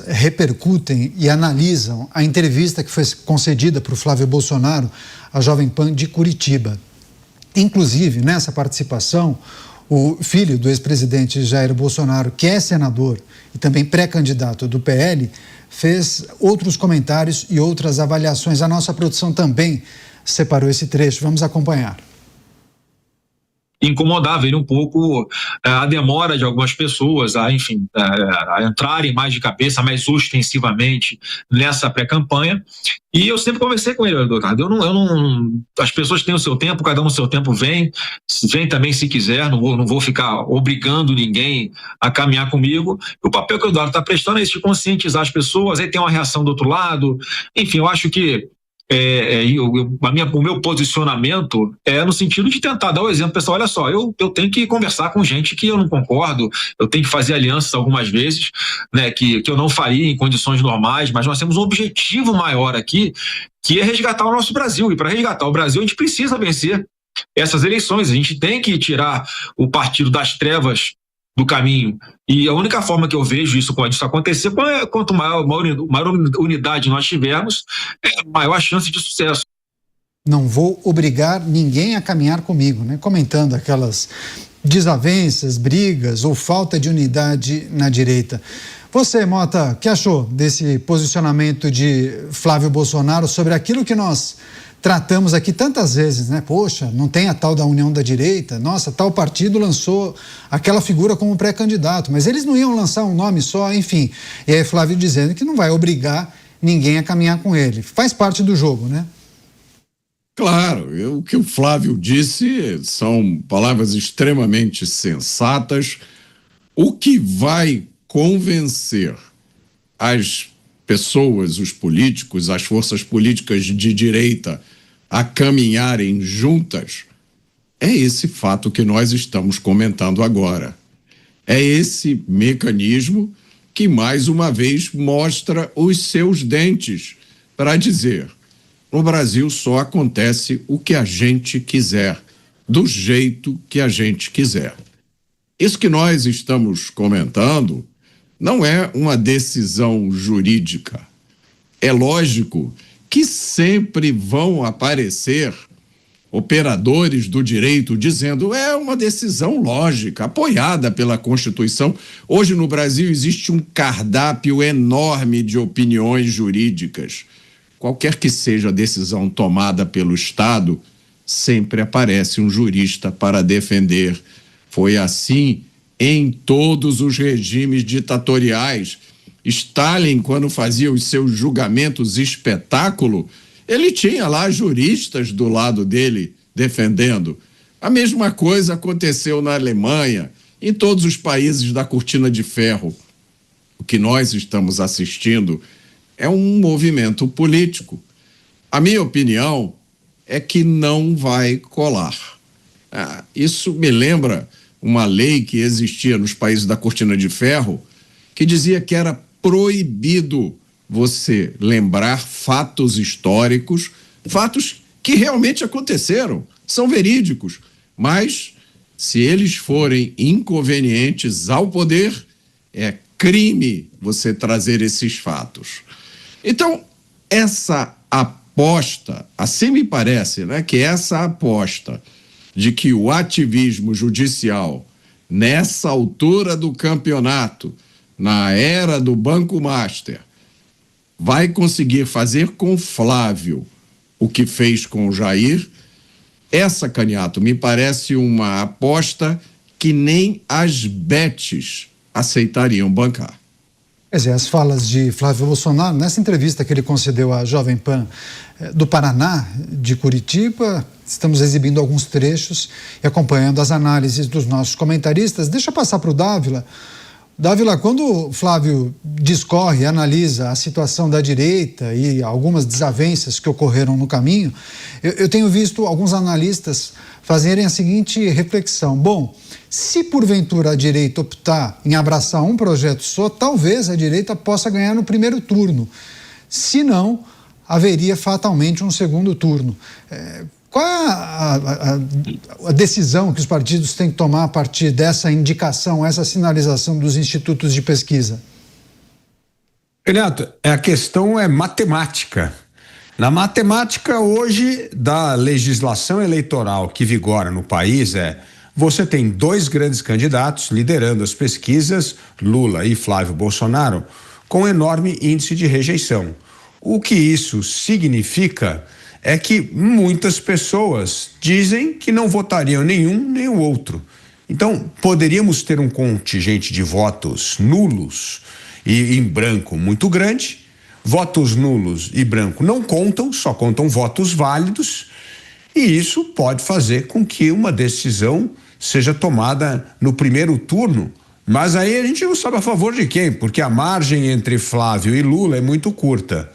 repercutem e analisam a entrevista que foi concedida para o Flávio Bolsonaro à Jovem Pan de Curitiba. Inclusive, nessa participação, o filho do ex-presidente Jair Bolsonaro, que é senador e também pré-candidato do PL, fez outros comentários e outras avaliações. A nossa produção também separou esse trecho. Vamos acompanhar. Incomodava ele um pouco a demora de algumas pessoas a entrarem mais de cabeça, mais ostensivamente nessa pré-campanha. E eu sempre conversei com ele, Eduardo. As pessoas têm o seu tempo, cada um no seu tempo vem também se quiser, não vou ficar obrigando ninguém a caminhar comigo. O papel que o Eduardo está prestando é esse de conscientizar as pessoas, aí tem uma reação do outro lado. Enfim, eu acho que o meu posicionamento é no sentido de tentar dar o exemplo, pessoal, olha só, eu tenho que conversar com gente que eu não concordo, eu tenho que fazer alianças algumas vezes, né, que eu não faria em condições normais, mas nós temos um objetivo maior aqui, que é resgatar o nosso Brasil, e para resgatar o Brasil a gente precisa vencer essas eleições, a gente tem que tirar o partido das trevas do caminho. E a única forma que eu vejo isso acontecer, quanto maior unidade nós tivermos, maior a chance de sucesso. Não vou obrigar ninguém a caminhar comigo, né? Comentando aquelas desavenças, brigas ou falta de unidade na direita. Você, Mota, o que achou desse posicionamento de Flávio Bolsonaro sobre aquilo que nós tratamos aqui tantas vezes, né? Poxa, não tem a tal da união da direita, nossa, tal partido lançou aquela figura como pré-candidato, mas eles não iam lançar um nome só, enfim. E aí Flávio dizendo que não vai obrigar ninguém a caminhar com ele. Faz parte do jogo, né? Claro, o que o Flávio disse são palavras extremamente sensatas. O que vai convencer as pessoas, os políticos, as forças políticas de direita a caminharem juntas, é esse fato que nós estamos comentando agora. É esse mecanismo que, mais uma vez, mostra os seus dentes para dizer: no Brasil só acontece o que a gente quiser, do jeito que a gente quiser. Isso que nós estamos comentando não é uma decisão jurídica. É lógico que sempre vão aparecer operadores do direito dizendo é uma decisão lógica, apoiada pela Constituição. Hoje no Brasil existe um cardápio enorme de opiniões jurídicas. Qualquer que seja a decisão tomada pelo Estado, sempre aparece um jurista para defender. Foi assim em todos os regimes ditatoriais. Stalin, quando fazia os seus julgamentos espetáculo, ele tinha lá juristas do lado dele defendendo. A mesma coisa aconteceu na Alemanha, em todos os países da Cortina de Ferro. O que nós estamos assistindo é um movimento político. A minha opinião é que não vai colar. Isso me lembra uma lei que existia nos países da Cortina de Ferro, que dizia que era proibido você lembrar fatos históricos, fatos que realmente aconteceram, são verídicos, mas se eles forem inconvenientes ao poder, é crime você trazer esses fatos. Então, essa aposta, assim me parece, né, que essa aposta de que o ativismo judicial, nessa altura do campeonato, na era do Banco Master, vai conseguir fazer com Flávio o que fez com o Jair, essa, Caniato, me parece uma aposta que nem as betes aceitariam bancar. As falas de Flávio Bolsonaro, nessa entrevista que ele concedeu à Jovem Pan do Paraná, de Curitiba, estamos exibindo alguns trechos e acompanhando as análises dos nossos comentaristas. Deixa eu passar para o Dávila. Dávila, quando o Flávio discorre, analisa a situação da direita e algumas desavenças que ocorreram no caminho, eu tenho visto alguns analistas fazerem a seguinte reflexão: bom, se porventura a direita optar em abraçar um projeto só, talvez a direita possa ganhar no primeiro turno. Se não, haveria fatalmente um segundo turno. Qual é a decisão que os partidos têm que tomar a partir dessa indicação, essa sinalização dos institutos de pesquisa? Renato, a questão é matemática. Na matemática hoje da legislação eleitoral que vigora no país você tem 2 grandes candidatos liderando as pesquisas, Lula e Flávio Bolsonaro, com enorme índice de rejeição. O que isso significa é que muitas pessoas dizem que não votariam nenhum nem o outro. Então, poderíamos ter um contingente de votos nulos e em branco muito grande. Votos nulos e branco não contam, só contam votos válidos, e isso pode fazer com que uma decisão seja tomada no primeiro turno, mas aí a gente não sabe a favor de quem, porque a margem entre Flávio e Lula é muito curta.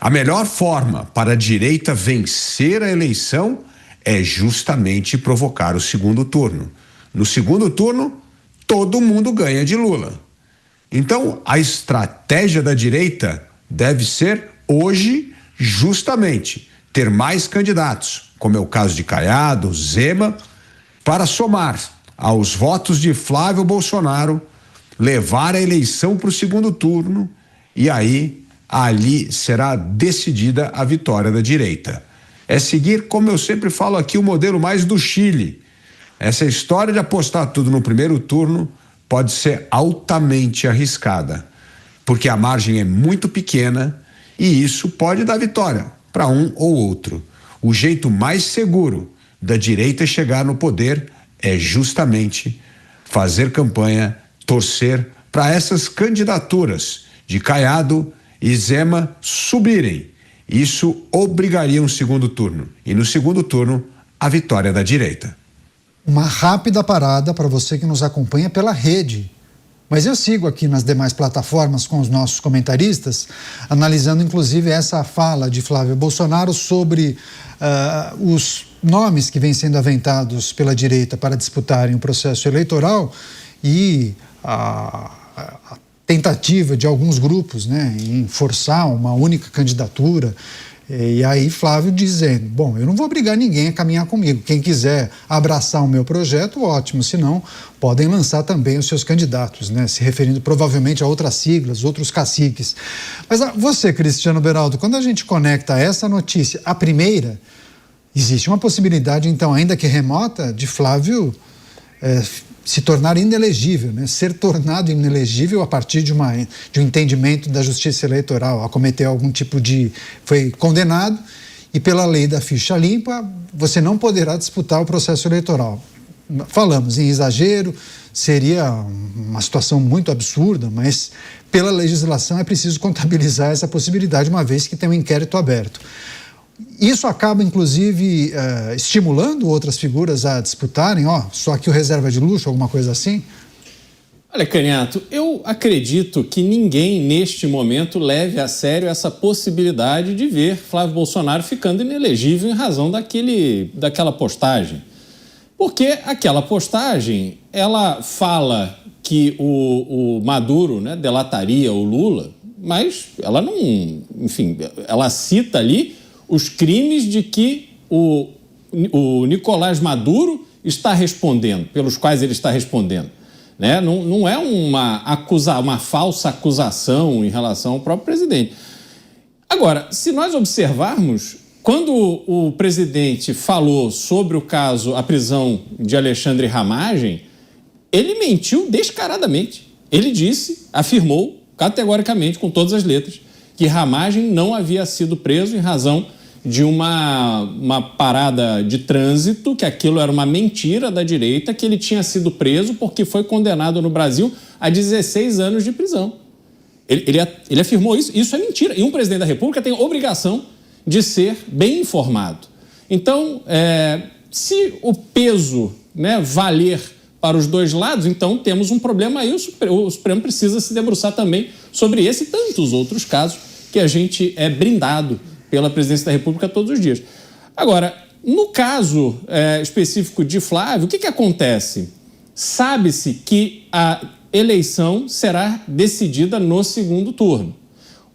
A melhor forma para a direita vencer a eleição é justamente provocar o segundo turno. No segundo turno, todo mundo ganha de Lula. Então, a estratégia da direita deve ser, hoje, justamente, ter mais candidatos, como é o caso de Caiado, Zema, para somar aos votos de Flávio Bolsonaro, levar a eleição para o segundo turno e aí, ali será decidida a vitória da direita. É seguir, como eu sempre falo aqui, o modelo mais do Chile. Essa história de apostar tudo no primeiro turno pode ser altamente arriscada, porque a margem é muito pequena e isso pode dar vitória para um ou outro. O jeito mais seguro da direita chegar no poder é justamente fazer campanha, torcer para essas candidaturas de Caiado e Zema subirem. Isso obrigaria um segundo turno. E no segundo turno, a vitória da direita. Uma rápida parada para você que nos acompanha pela rede. Mas eu sigo aqui nas demais plataformas com os nossos comentaristas, analisando inclusive essa fala de Flávio Bolsonaro sobre os nomes que vêm sendo aventados pela direita para disputarem o processo eleitoral e a tentativa de alguns grupos, né, em forçar uma única candidatura. E aí Flávio dizendo, bom, eu não vou obrigar ninguém a caminhar comigo. Quem quiser abraçar o meu projeto, ótimo. Se não, podem lançar também os seus candidatos, né? Se referindo provavelmente a outras siglas, outros caciques. Mas você, Cristiano Beraldo, quando a gente conecta essa notícia à primeira, existe uma possibilidade, então, ainda que remota, de Flávio se tornar inelegível, né? Ser tornado inelegível a partir de um entendimento da justiça eleitoral, a cometer algum tipo de... foi condenado e pela lei da ficha limpa você não poderá disputar o processo eleitoral. Falamos em exagero, seria uma situação muito absurda, mas pela legislação é preciso contabilizar essa possibilidade, uma vez que tem um inquérito aberto. Isso acaba, inclusive, estimulando outras figuras a disputarem, só que o reserva de luxo, alguma coisa assim? Olha, Canhato, eu acredito que ninguém, neste momento, leve a sério essa possibilidade de ver Flávio Bolsonaro ficando inelegível em razão daquela postagem. Porque aquela postagem, ela fala que o Maduro, né, delataria o Lula, mas ela não... Enfim, ela cita ali os crimes de que o Nicolás Maduro está respondendo, pelos quais ele está respondendo. Né? Não é uma falsa acusação em relação ao próprio presidente. Agora, se nós observarmos, quando o presidente falou sobre o caso, a prisão de Alexandre Ramagem, ele mentiu descaradamente. Ele afirmou categoricamente, com todas as letras, que Ramagem não havia sido preso em razão de uma parada de trânsito, que aquilo era uma mentira da direita, que ele tinha sido preso porque foi condenado no Brasil a 16 anos de prisão. Ele afirmou isso. Isso é mentira. E um presidente da República tem obrigação de ser bem informado. Então, se o peso, né, valer para os dois lados, então temos um problema aí. O Supremo precisa se debruçar também sobre esse e tantos outros casos que a gente é brindado pela presidência da República todos os dias. Agora, no caso específico de Flávio, o que acontece? Sabe-se que a eleição será decidida no segundo turno.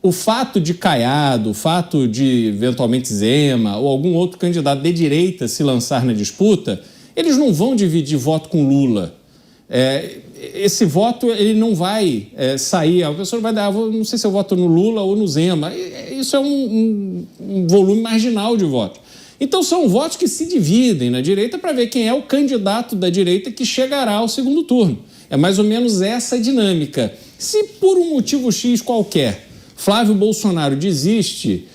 O fato de Caiado, o fato de, eventualmente, Zema ou algum outro candidato de direita se lançar na disputa, eles não vão dividir voto com Lula. esse voto ele não vai sair, a pessoa vai dar, não sei se eu voto no Lula ou no Zema, isso é um volume marginal de votos. Então são votos que se dividem na direita para ver quem é o candidato da direita que chegará ao segundo turno. É mais ou menos essa dinâmica. Se por um motivo X qualquer Flávio Bolsonaro desiste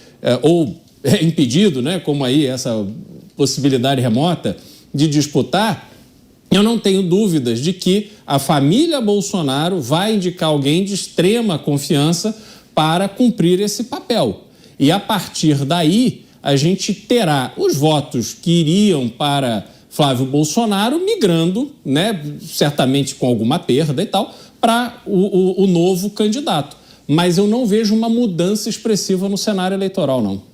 ou é impedido, né, como aí essa possibilidade remota de disputar, eu não tenho dúvidas de que a família Bolsonaro vai indicar alguém de extrema confiança para cumprir esse papel. E a partir daí, a gente terá os votos que iriam para Flávio Bolsonaro migrando, né, certamente com alguma perda e tal, para o novo candidato. Mas eu não vejo uma mudança expressiva no cenário eleitoral, não.